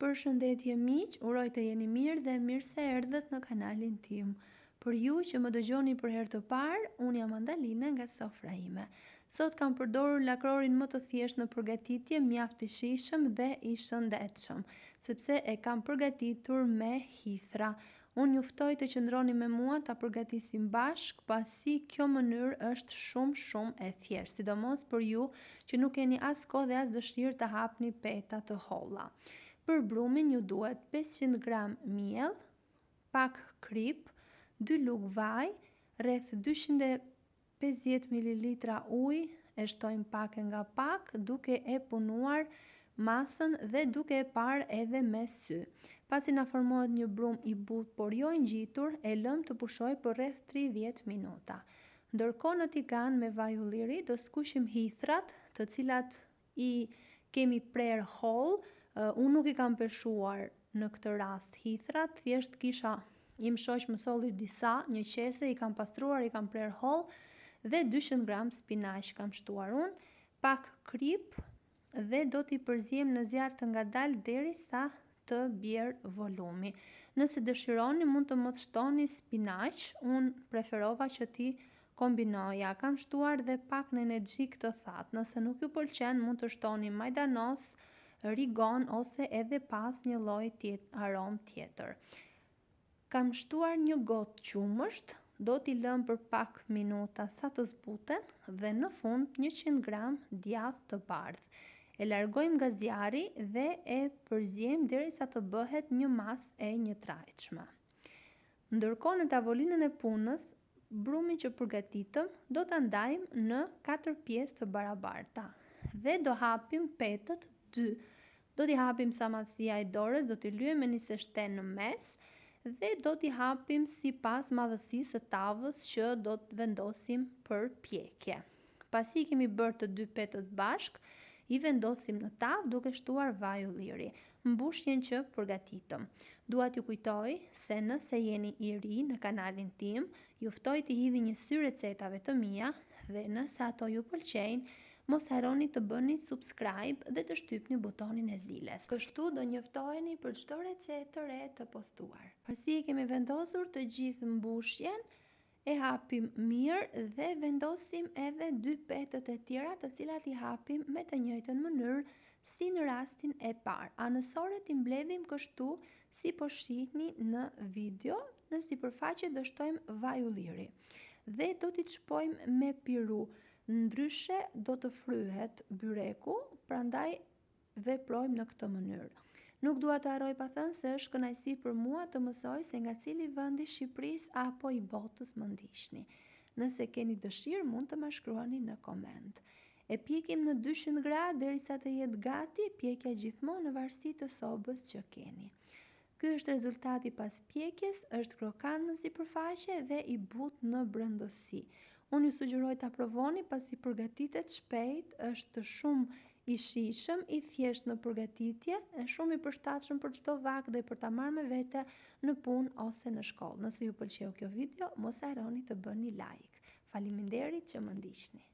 Përshëndetje miq, uroj të jeni mirë dhe mirë se erdhët në kanalin tim. Për ju që më dëgjoni për herë të parë, unë jam Andalina nga sofra ime. Sot kam përdorur lakrorin më të thjeshtë në përgatitje, mjaft i shijshëm dhe i shëndetshëm, sepse e kam përgatitur me hithra. Unë ju ftoj të qëndroni me mua ta përgatisim bashk, pasi kjo mënyrë është shumë e thjeshtë, sidomos për ju që nuk keni as kohë dhe as dëshirë të hapni peta të holla. Për brumin ju duhet 500 gram miell, pak krip, 2 lugë vaj, rreth 250 ml ujë, e shtojmë pak e nga pak duke e punuar masën dhe duke e parë edhe me sy. Pasi na formohet një brum i butë por jo i ngjitur, e lëm të pushojë për rreth 30 minuta. Ndërkohë në tigan me vaj ulliri do skuqim hithrat, të cilat i kemi prerë holl. Unë nuk i kam peshuar në këtë rast hithrat, thjesht im shoq më solli disa, një qese i kam pastruar, i kam prerë holl dhe 200 gram spinaq kam shtuar unë, pak krip dhe do t'i përziejmë në zjarr të ngadaltë derisa të bjerë volumi. Nëse dëshironi mund të mos shtoni spinaq, unë preferova që ti kombinoja. Kam shtuar dhe pak në energjik të thatë. Nëse nuk ju pëlqen, mund të shtoni majdanos, rigon ose edhe pas një lloj aromë tjetër. Kam shtuar një gotë qumësht, do t'i lëm për pak minuta sa të zbuten dhe në fund 100 gram djath të bardhë. E largojmë nga zjarri dhe e përziejmë derisa të bëhet një masë e njëtrajtshme. Ndërkohë në tavolinën e punës, brumin që përgatitëm do ta ndajmë në 4 pjesë të barabarta dhe do hapim petët 2. Do t'i hapim sa madhësia e dorës, do t'i lyejmë me një seshten në mes dhe do t'i hapim sipas madhësisë së tavës që do të vendosim për pjekje. Pasi i kemi bërë të 2 petët bashk, i vendosim në tavë duke shtuar vaj ulliri, mbushjen që përgatitëm. Dua t'ju kujtoj se nëse jeni i ri në kanalin tim, ju ftoj të hidhni një sy recetave të mia dhe nëse ato ju pëlqejnë, mos harroni të bëni subscribe dhe të shtypni butonin e zilës. Kështu do njoftoheni për çdo recetë të re të postuar. Pasi e kemi vendosur të gjithë mbushjen, e hapim mirë dhe vendosim edhe 2 petët e tjera, të cilat i hapim me të njëjtën mënyrë si në rastin e parë. Anësoret i mbledhim kështu si po shihni në video, në sipërfaqe do shtojmë vaj ulliri dhe do t'i çpojmë me piru. Ndryshe do të fryhet byreku, prandaj veprojmë në këtë mënyrë. Nuk dua të harroj pa thënë se është kënaqësi për mua të mësoj se nga cili vend i Shqipërisë apo i botës më ndiqni. Nëse keni dëshirë mund të më shkruani në koment. E pjekim në 200 gradë derisa të jetë gati, pjekja gjithmonë në varësi të sobës që keni. Ky është rezultati pas pjekjes, është krokant në sipërfaqe dhe i butë në brendësi. Unë ju sugjeroj ta provoni pasi përgatitet shpejt, është shumë i shijshëm, i thjesht në përgatitje, e shumë i përshtatshëm për çdo vak dhe për ta marrë me vete në punë ose në shkollë. Nëse ju pëlqeu kjo video, mos harroni të bëni like. Faleminderit që më ndiqni.